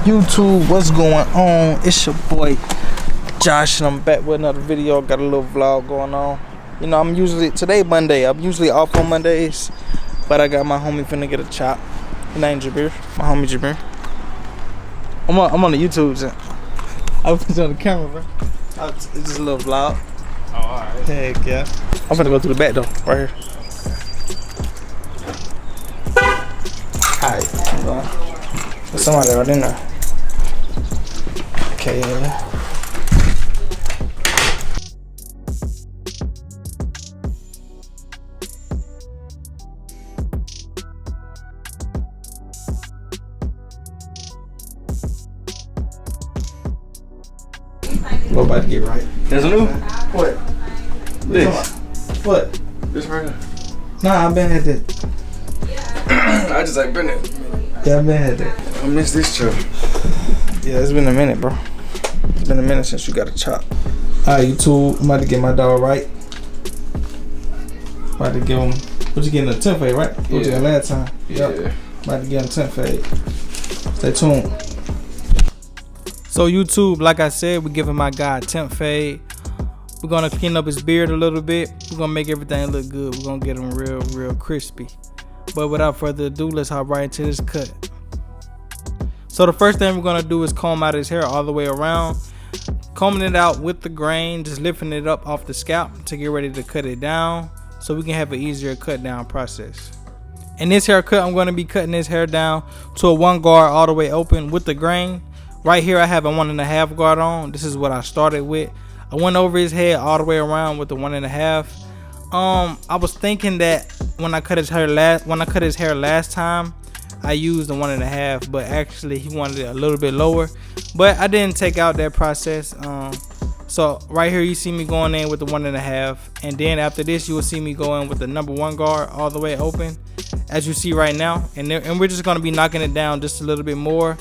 YouTube, what's going on? It's your boy Josh and I'm back with another video. Got a little vlog going on. You know, today Monday. I'm usually off on Mondays, but I got my homie finna get a chop. His name Jabir, my homie Jabir. I'm on the YouTube. I put it on the camera, bro. It's just a little vlog. Oh, alright. Heck yeah. I'm finna go through the back though, right here. Alright, there's somebody right in there. Okay, yeah. We're about to get right. There's a new? What? This. What? This right here. Nah, I've been had that. I just ain't been there. Yeah, I've been had that. I miss this chop. Yeah, it's been a minute, bro. It's been a minute since you got a chop. Alright, YouTube, I'm about to get my dog right. About to give him, what you getting, a 10 fade, right? What you got last time? Yeah. Yep. About to get him 10 fade. Stay tuned. So YouTube, like I said, we're giving my guy a 10 fade. We're gonna clean up his beard a little bit. We're gonna make everything look good. We're gonna get him real crispy. But without further ado, let's hop right into this cut. So the first thing we're gonna do is comb out his hair all the way around. Combing it out with the grain, just lifting it up off the scalp to get ready to cut it down so we can have an easier cut down process. In this haircut, I'm gonna be cutting his hair down to a 1 guard all the way open with the grain. Right here I have a 1.5 guard on. This is what I started with. I went over his head all the way around with the 1.5. I was thinking that when I cut his hair last time, I used the 1.5, but actually he wanted it a little bit lower. But I didn't take out that process. So right here you see me going in with the 1.5, and then after this you will see me go in with the number 1 guard all the way open, as you see right now. And we're just gonna be knocking it down just a little bit more.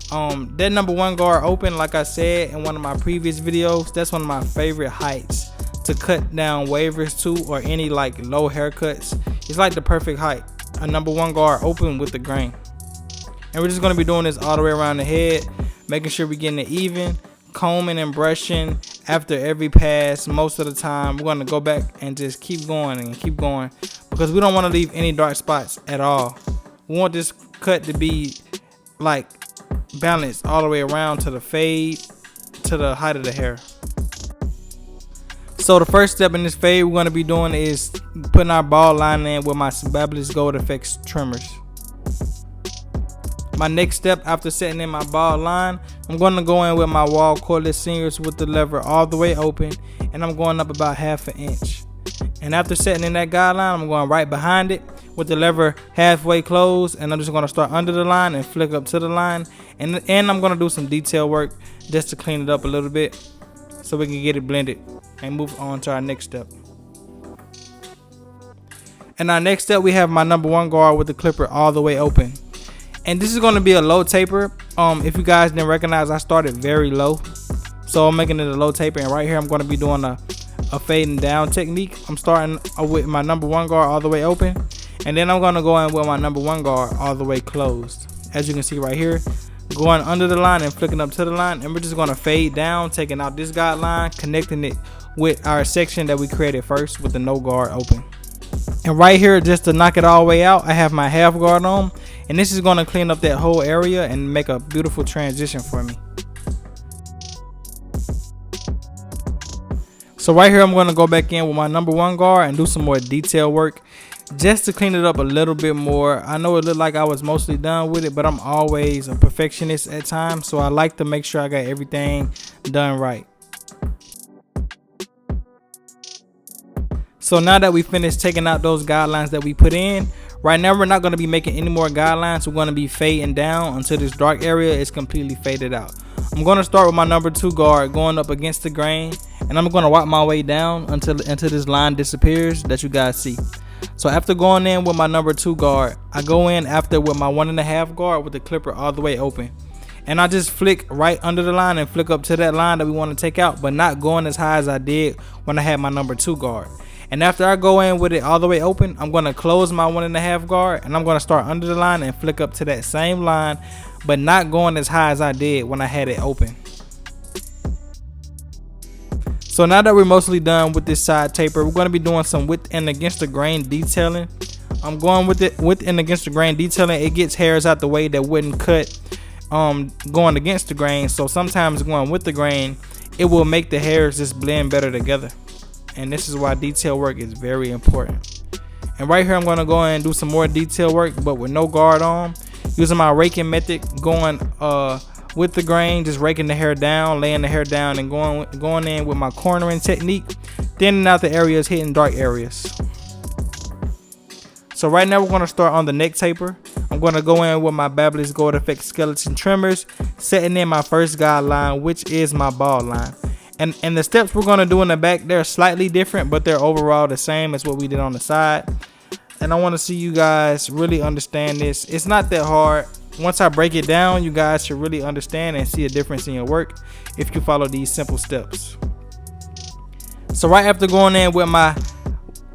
That number 1 guard open, like I said in one of my previous videos, that's one of my favorite heights to cut down wavers to, or any like low haircuts. It's like the perfect height, a number 1 guard open with the grain. And we're just going to be doing this all the way around the head, making sure we're getting it even, combing and brushing after every pass. Most of the time we're going to go back and just keep going and keep going, because we don't want to leave any dark spots at all. We want this cut to be like balanced all the way around to the fade, to the height of the hair. So the first step in this fade we're going to be doing is putting our bald line in with my Babyliss Gold effects trimmers. My next step after setting in my bald line, I'm going to go in with my Wahl cordless singers with the lever all the way open, and I'm going up about 1/2 inch. And after setting in that guideline, I'm going right behind it with the lever halfway closed, and I'm just going to start under the line and flick up to the line, and I'm going to do some detail work just to clean it up a little bit so we can get it blended and move on to our next step. And our next step, we have my number 1 guard with the clipper all the way open. And this is going to be a low taper. If you guys didn't recognize, I started very low, so I'm making it a low taper. And right here I'm going to be doing a fading down technique. I'm starting with my number 1 guard all the way open, and then I'm going to go in with my number 1 guard all the way closed, as you can see right here, going under the line and flicking up to the line. And we're just going to fade down, taking out this guideline, connecting it with our section that we created first with the no guard open. And right here, just to knock it all the way out, I have my 1/2 guard on, and this is going to clean up that whole area and make a beautiful transition for me. So right here I'm going to go back in with my number 1 guard and do some more detail work just to clean it up a little bit more. I know it looked like I was mostly done with it, but I'm always a perfectionist at times, so I like to make sure I got everything done right. So now that we finished taking out those guidelines that we put in, right now we're not going to be making any more guidelines. We're going to be fading down until this dark area is completely faded out. I'm going to start with my number 2 guard going up against the grain, and I'm going to walk my way down until this line disappears that you guys see. So after going in with my number 2 guard, I go in after with my 1.5 guard with the clipper all the way open. And I just flick right under the line and flick up to that line that we want to take out, but not going as high as I did when I had my number 2 guard. And after I go in with it all the way open, I'm going to close my 1.5 guard, and I'm going to start under the line and flick up to that same line, but not going as high as I did when I had it open. So now that we're mostly done with this side taper, we're going to be doing some with and against the grain detailing. I'm going with it with and against the grain detailing. It gets hairs out the way that wouldn't cut going against the grain. So sometimes going with the grain, it will make the hairs just blend better together. And this is why detail work is very important. And right here I'm going to go in and do some more detail work, but with no guard on, using my raking method, going with the grain, just raking the hair down, laying the hair down, and going in with my cornering technique, thinning out the areas, hitting dark areas. So right now we're going to start on the neck taper. I'm going to go in with my Babyliss Gold Effect skeleton trimmers, setting in my first guideline, which is my bald line. And the steps we're going to do in the back, they're slightly different, but they're overall the same as what we did on the side. And I want to see you guys really understand this. It's not that hard. Once I break it down, you guys should really understand and see a difference in your work if you follow these simple steps. So right after going in with my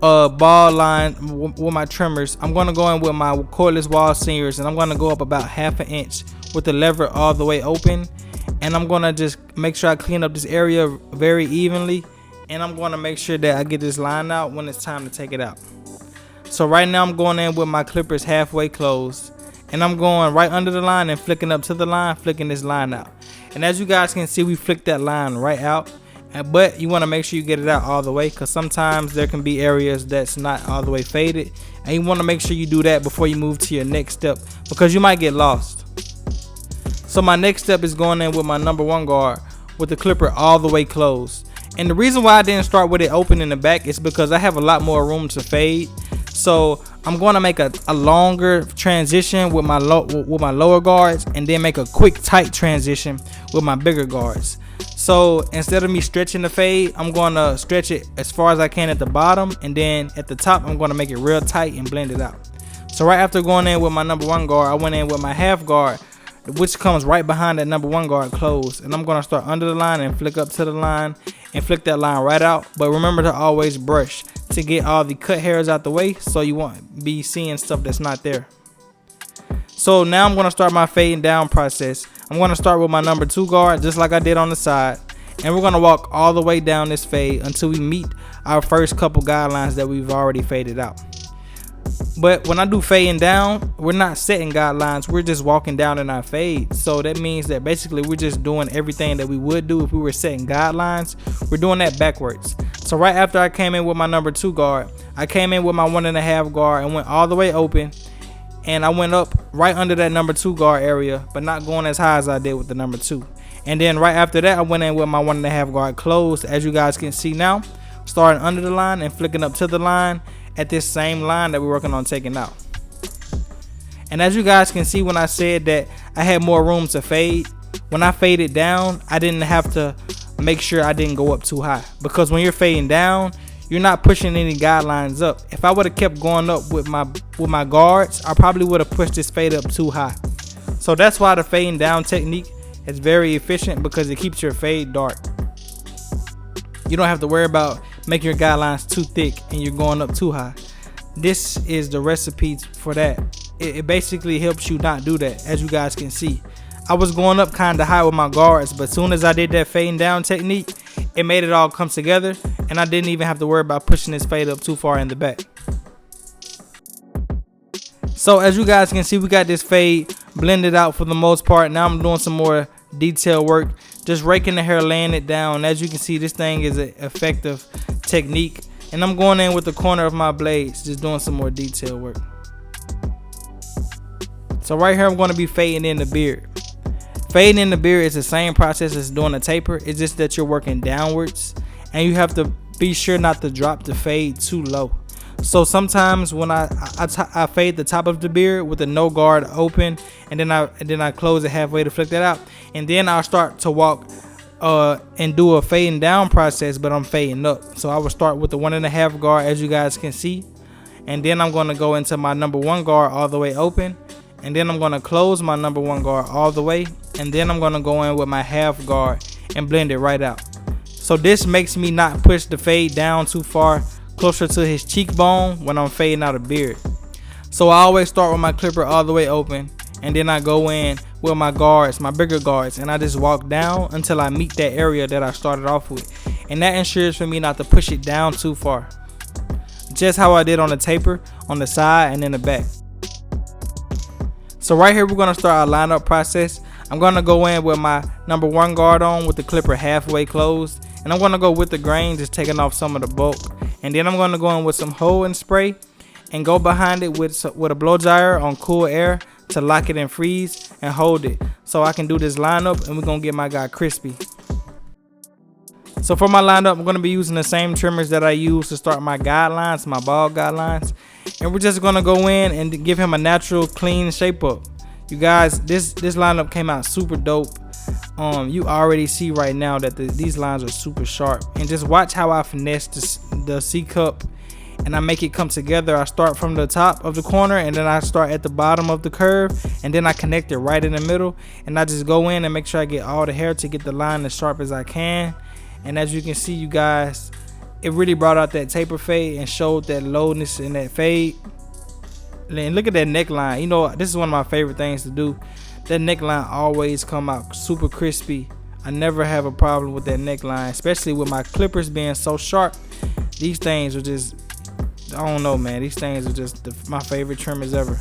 ball line with my trimmers, I'm going to go in with my cordless wall seniors, and I'm going to go up about 1/2 inch with the lever all the way open. And I'm going to just make sure I clean up this area very evenly, and I'm going to make sure that I get this line out when it's time to take it out. So right now I'm going in with my clippers halfway closed, and I'm going right under the line and flicking up to the line, flicking this line out. And as you guys can see, we flicked that line right out. But you want to make sure you get it out all the way, because sometimes there can be areas that's not all the way faded, and you want to make sure you do that before you move to your next step, because you might get lost. So my next step is going in with my number 1 guard with the clipper all the way closed. And the reason why I didn't start with it open in the back is because I have a lot more room to fade. So I'm going to make a longer transition with my lower guards, and then make a quick tight transition with my bigger guards. So instead of me stretching the fade, I'm going to stretch it as far as I can at the bottom, and then at the top I'm going to make it real tight and blend it out. So right after going in with my number 1 guard, I went in with my half guard, which comes right behind that number 1 guard closed. And I'm going to start under the line and flick up to the line and flick that line right out. But remember to always brush to get all the cut hairs out the way, so you won't be seeing stuff that's not there. So now I'm going to start my fading down process. I'm going to start with my number 2 guard, just like I did on the side. And we're going to walk all the way down this fade until we meet our first couple guidelines that we've already faded out. But when I do fading down, we're not setting guidelines, we're just walking down in our fade. So that means that basically we're just doing everything that we would do if we were setting guidelines. We're doing that backwards. So right after I came in with my number 2 guard, I came in with my 1.5 guard and went all the way open. And I went up right under that number 2 guard area, but not going as high as I did with the number 2. And then right after that, I went in with my 1.5 guard closed, as you guys can see now, starting under the line and flicking up to the line at this same line that we're working on taking out. And as you guys can see, when I said that I had more room to fade, when I faded down, I didn't have to make sure I didn't go up too high, because when you're fading down, you're not pushing any guidelines up. If I would have kept going up with my guards, I probably would have pushed this fade up too high. So that's why the fading down technique is very efficient, because it keeps your fade dark. You don't have to worry about making your guidelines too thick and you're going up too high. This is the recipe for that. It basically helps you not do that. As you guys can see, I was going up kind of high with my guards, but as soon as I did that fading down technique, it made it all come together, and I didn't even have to worry about pushing this fade up too far in the back. So as you guys can see, we got this fade blended out for the most part. Now I'm doing some more detail work, just raking the hair, laying it down. As you can see, this thing is an effective technique, and I'm going in with the corner of my blades, just doing some more detail work. So right here I'm going to be fading in the beard. Fading in the beard is the same process as doing a taper. It's just that you're working downwards, and you have to be sure not to drop the fade too low. So sometimes when I fade the top of the beard with the no guard open, and then I close it halfway to flick that out, and then I'll start to walk and do a fading down process, but I'm fading up. So I will start with the 1.5 guard, as you guys can see, and then I'm going to go into my number 1 guard all the way open, and then I'm going to close my number 1 guard all the way, and then I'm going to go in with my half guard and blend it right out. So this makes me not push the fade down too far, closer to his cheekbone when I'm fading out a beard. So I always start with my clipper all the way open, and then I go in with my guards, my bigger guards, and I just walk down until I meet that area that I started off with. And that ensures for me not to push it down too far. Just how I did on the taper, on the side and in the back. So right here we're gonna start our lineup process. I'm gonna go in with my number 1 guard on with the clipper halfway closed. And I'm gonna go with the grain, just taking off some of the bulk. And then I'm gonna go in with some hold and spray and go behind it with a blow dryer on cool air to lock it and freeze and hold it. So I can do this lineup and we're gonna get my guy crispy. So for my lineup, I'm gonna be using the same trimmers that I use to start my guidelines, my ball guidelines. And we're just gonna go in and give him a natural, clean shape up. You guys, this lineup came out super dope. You already see right now that these lines are super sharp. And just watch how I finesse the C cup and I make it come together. I start from the top of the corner and then I start at the bottom of the curve and then I connect it right in the middle. And I just go in and make sure I get all the hair to get the line as sharp as I can. And as you can see, you guys, it really brought out that taper fade and showed that lowness in that fade. And look at that neckline. You know, this is one of my favorite things to do. That neckline always come out super crispy. I never have a problem with that neckline, especially with my clippers being so sharp. These things are just, I don't know, man. These things are just my favorite trimmers ever.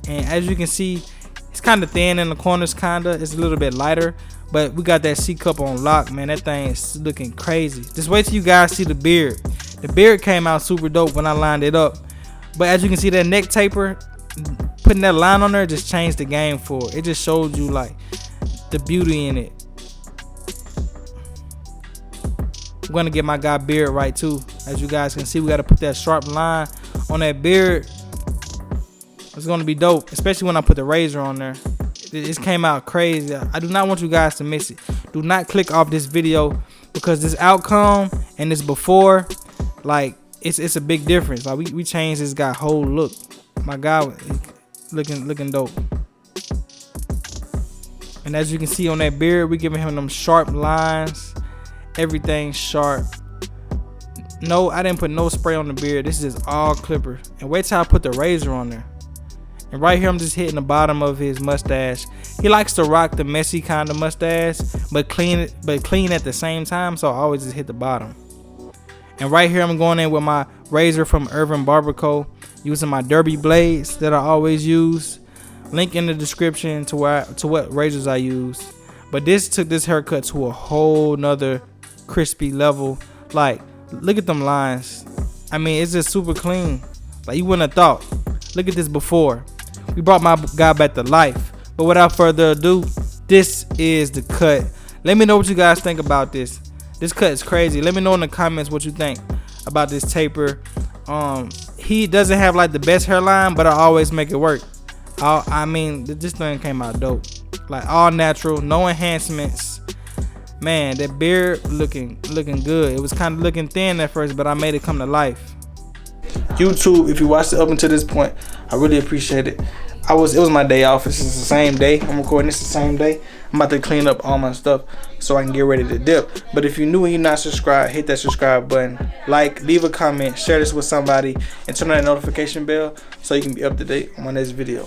And as you can see, it's kind of thin in the corners, it's a little bit lighter. But we got that C cup on lock, man. That thing is looking crazy. Just wait till you guys see the beard. The beard came out super dope when I lined it up. But as you can see, that neck taper, putting that line on there just changed the game for it. It just showed you like the beauty in it. I'm gonna get my guy beard right too. As you guys can see, we gotta put that sharp line on that beard. It's gonna be dope, especially when I put the razor on there. It came out crazy. I do not want you guys to miss it. Do not click off this video because this outcome and this before, like it's a big difference. Like we changed this guy whole look. My guy looking dope. And as you can see on that beard, we giving him them sharp lines. Everything sharp. No, I didn't put no spray on the beard. This is just all clipper. And wait till I put the razor on there. And right here I'm just hitting the bottom of his mustache. He likes to rock the messy kind of mustache, but clean at the same time, so I always just hit the bottom. And right here I'm going in with my razor from Urban Barber Co. Using my derby blades that I always use. Link in the description to what razors I use. But this took this haircut to a whole nother crispy level. Like, look at them lines. I mean, it's just super clean. Like you wouldn't have thought. Look at this before. We brought my guy back to life. But without further ado, this is the cut. Let me know what you guys think about this. This cut is crazy. Let me know in the comments what you think about this taper. He doesn't have like the best hairline, but I always make it work. I mean, this thing came out dope. Like all natural, no enhancements. Man, that beard looking good. It was kind of looking thin at first, but I made it come to life. YouTube, if you watched it up until this point, I really appreciate it. It was my day off. This is the same day. I'm recording this the same day. I'm about to clean up all my stuff so I can get ready to dip. But if you're new and you're not subscribed, hit that subscribe button. Like, leave a comment, share this with somebody, and turn on that notification bell so you can be up to date on my next video.